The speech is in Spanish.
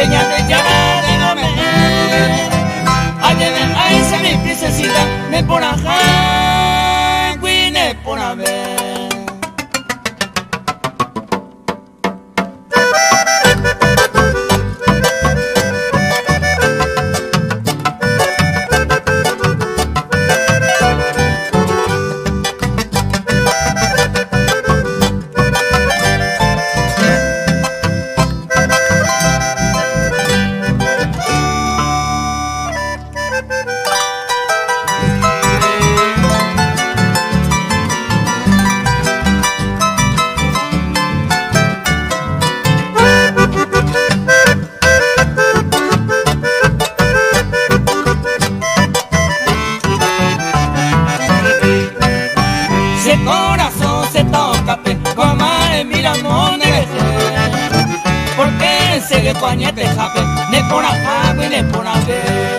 peña de llama de no me. Ay, se mi princesita, me pone a me pone a ver. Corazón se toca, comadre, mira, no me porque se le coñete, jape, ne por acá, ne por acá.